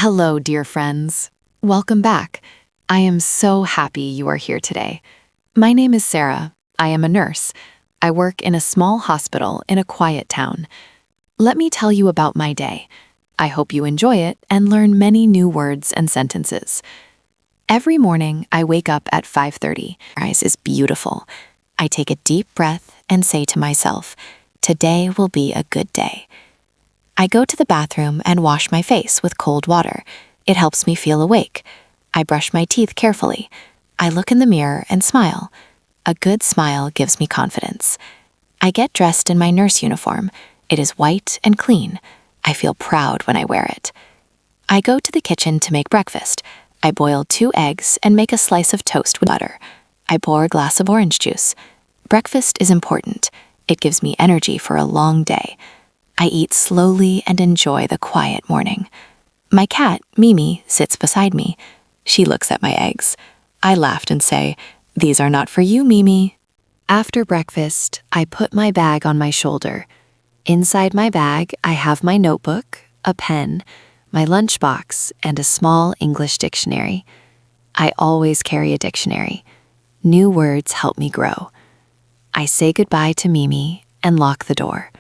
Hello, dear friends. Welcome back. I am so happy you are here today. My name is Sara. I am a nurse. I work in a small hospital in a quiet town. Let me tell you about my day. I hope you enjoy it and learn many new words and sentences. Every morning, I wake up at 5:30. Sunrise is beautiful. I take a deep breath and say to myself, today will be a good day. I go to the bathroom and wash my face with cold water. It helps me feel awake. I brush my teeth carefully. I look in the mirror and smile. A good smile gives me confidence. I get dressed in my nurse uniform. It is white and clean. I feel proud when I wear it. I go to the kitchen to make breakfast. I boil 2 eggs and make a slice of toast with butter. I pour a glass of orange juice. Breakfast is important. It gives me energy for a long day. I eat slowly and enjoy the quiet morning. My cat, Mimi, sits beside me. She looks at my eggs. I laugh and say, "These are not for you, Mimi." After breakfast, I put my bag on my shoulder. Inside my bag, I have my notebook, a pen, my lunchbox, and a small English dictionary. I always carry a dictionary. New words help me grow. I say goodbye to Mimi and lock the door.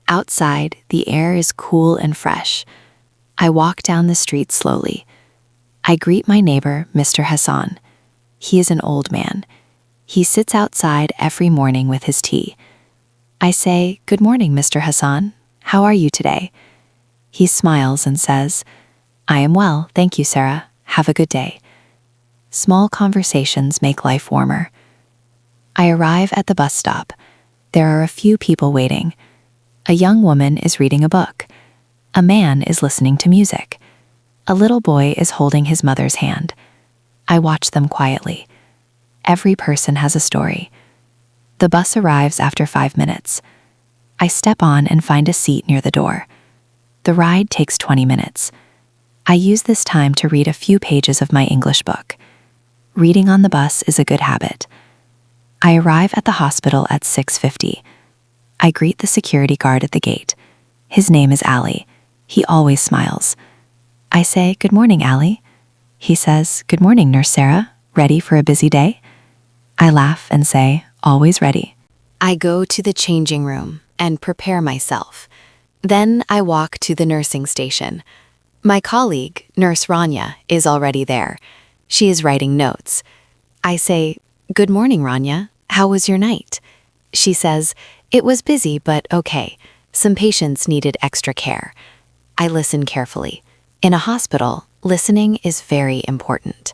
Outside, the air is cool and fresh. I walk down the street slowly. I greet my neighbor, Mr. Hassan. He is an old man. He sits outside every morning with his tea. I say, "Good morning, Mr. Hassan. How are you today?" He smiles and says, "I am well, thank you, Sara. Have a good day." Small conversations make life warmer. I arrive at the bus stop. There are a few people waiting. A young woman is reading a book. A man is listening to music. A little boy is holding his mother's hand. I watch them quietly. Every person has a story. The bus arrives after 5 minutes. I step on and find a seat near the door. The ride takes 20 minutes. I use this time to read a few pages of my English book. Reading on the bus is a good habit. I arrive at the hospital at 6:50. I greet the security guard at the gate. His name is Ali. He always smiles. I say, "Good morning, Ali." He says, "Good morning, Nurse Sara. Ready for a busy day?" I laugh and say, "Always ready." I go to the changing room and prepare myself. Then I walk to the nursing station. My colleague, Nurse Rania, is already there. She is writing notes. I say, "Good morning, Rania. How was your night?" She says, "It was busy, but okay. Some patients needed extra care." I listen carefully. In a hospital, listening is very important.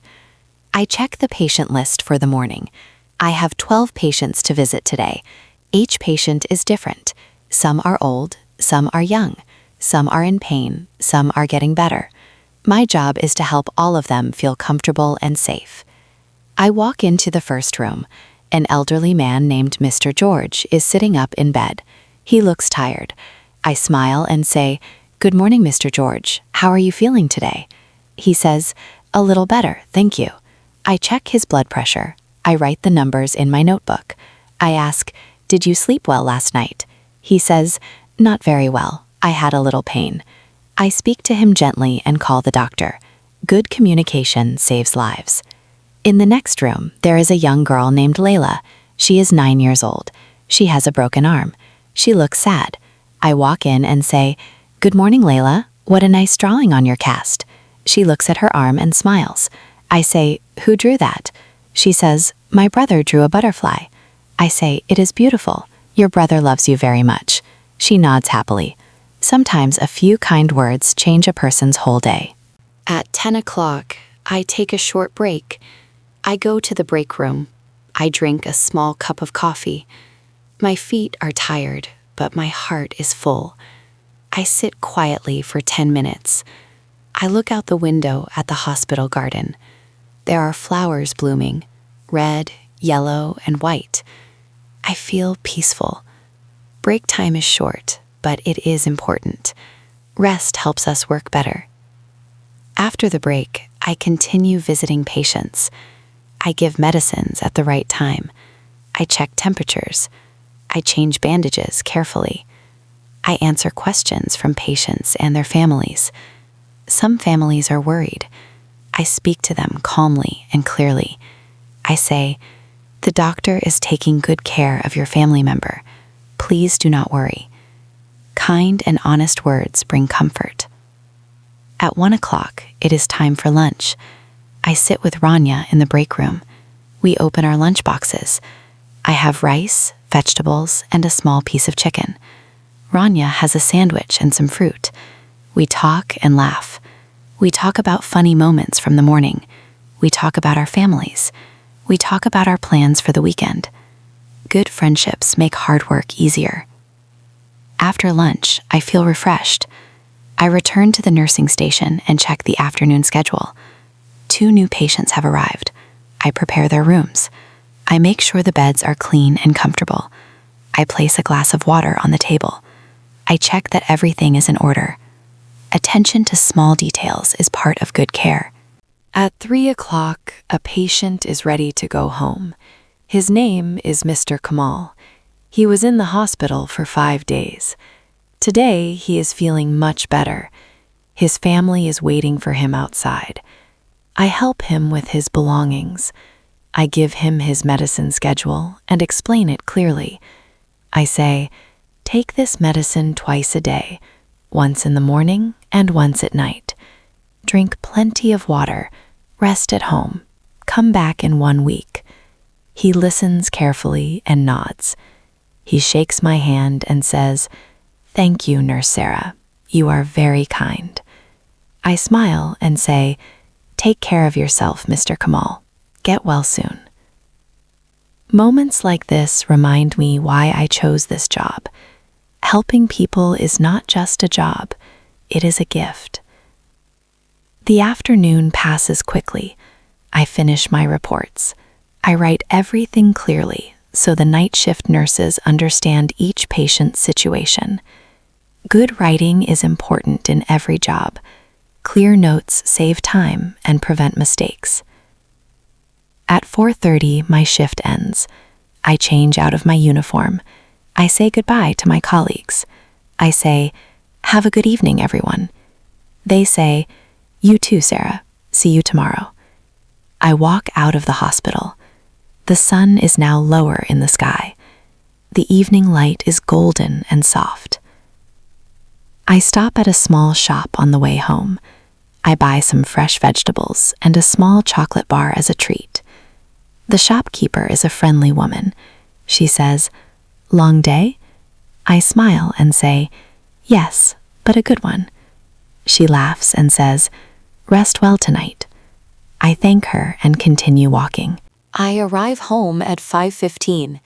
I check the patient list for the morning. I have 12 patients to visit today. Each patient is different. Some are old, some are young, some are in pain, some are getting better. My job is to help all of them feel comfortable and safe. I walk into the first room. An elderly man named Mr. George is sitting up in bed. He looks tired. I smile and say, "Good morning, Mr. George. How are you feeling today?" He says, "A little better, thank you." I check his blood pressure. I write the numbers in my notebook. I ask, "Did you sleep well last night?" He says, "Not very well. I had a little pain." I speak to him gently and call the doctor. Good communication saves lives. In the next room, there is a young girl named Layla. She is 9 years old. She has a broken arm. She looks sad. I walk in and say, "Good morning, Layla. What a nice drawing on your cast." She looks at her arm and smiles. I say, "Who drew that?" She says, "My brother drew a butterfly." I say, "It is beautiful. Your brother loves you very much." She nods happily. Sometimes a few kind words change a person's whole day. At 10 o'clock, I take a short break. I go to the break room. I drink a small cup of coffee. My feet are tired, but my heart is full. I sit quietly for 10 minutes. I look out the window at the hospital garden. There are flowers blooming, red, yellow, and white. I feel peaceful. Break time is short, but it is important. Rest helps us work better. After the break, I continue visiting patients. I give medicines at the right time. I check temperatures. I change bandages carefully. I answer questions from patients and their families. Some families are worried. I speak to them calmly and clearly. I say, "The doctor is taking good care of your family member. Please do not worry." Kind and honest words bring comfort. At 1 o'clock, it is time for lunch. I sit with Rania in the break room. We open our lunch boxes. I have rice, vegetables, and a small piece of chicken. Rania has a sandwich and some fruit. We talk and laugh. We talk about funny moments from the morning. We talk about our families. We talk about our plans for the weekend. Good friendships make hard work easier. After lunch, I feel refreshed. I return to the nursing station and check the afternoon schedule. 2 new patients have arrived. I prepare their rooms. I make sure the beds are clean and comfortable. I place a glass of water on the table. I check that everything is in order. Attention to small details is part of good care. At 3 o'clock, a patient is ready to go home. His name is Mr. Kamal. He was in the hospital for 5 days. Today, he is feeling much better. His family is waiting for him outside. I help him with his belongings. I give him his medicine schedule and explain it clearly. I say, "Take this medicine twice a day, once in the morning and once at night. Drink plenty of water, rest at home, come back in 1 week." He listens carefully and nods. He shakes my hand and says, "Thank you, Nurse Sara. You are very kind." I smile and say, "Take care of yourself, Mr. Kamal. Get well soon." Moments like this remind me why I chose this job. Helping people is not just a job, it is a gift. The afternoon passes quickly. I finish my reports. I write everything clearly so the night shift nurses understand each patient's situation. Good writing is important in every job. Clear notes save time and prevent mistakes. At 4:30, my shift ends. I change out of my uniform. I say goodbye to my colleagues. I say, "Have a good evening, everyone." They say, "You too, Sara. See you tomorrow." I walk out of the hospital. The sun is now lower in the sky. The evening light is golden and soft. I stop at a small shop on the way home. I buy some fresh vegetables and a small chocolate bar as a treat. The shopkeeper is a friendly woman. She says, "Long day?" I smile and say, "Yes, but a good one." She laughs and says, "Rest well tonight." I thank her and continue walking. I arrive home at 5:15.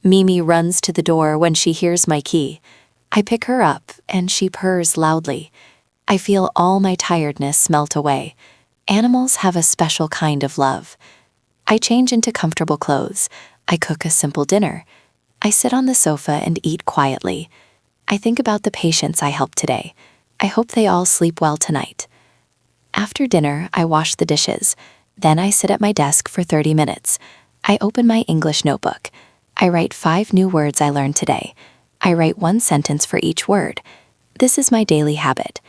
Mimi runs to the door when she hears my key. I pick her up and she purrs loudly. I feel all my tiredness melt away. Animals have a special kind of love. I change into comfortable clothes. I cook a simple dinner. I sit on the sofa and eat quietly. I think about the patients I helped today. I hope they all sleep well tonight. After dinner, I wash the dishes. Then I sit at my desk for 30 minutes. I open my English notebook. I write 5 new words I learned today. I write 1 sentence for each word. This is my daily habit.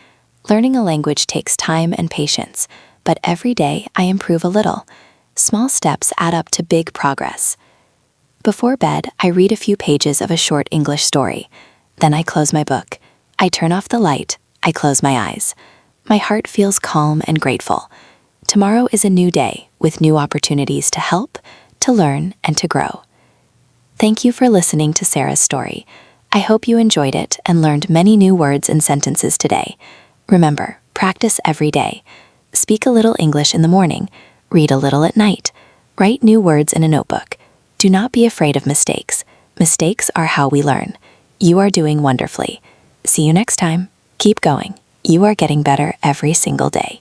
Learning a language takes time and patience, but every day I improve a little. Small steps add up to big progress. Before bed, I read a few pages of a short English story. Then I close my book. I turn off the light. I close my eyes. My heart feels calm and grateful. Tomorrow is a new day with new opportunities to help, to learn, and to grow. Thank you for listening to Sara's story. I hope you enjoyed it and learned many new words and sentences today. Remember, practice every day. Speak a little English in the morning. Read a little at night. Write new words in a notebook. Do not be afraid of mistakes. Mistakes are how we learn. You are doing wonderfully. See you next time. Keep going. You are getting better every single day.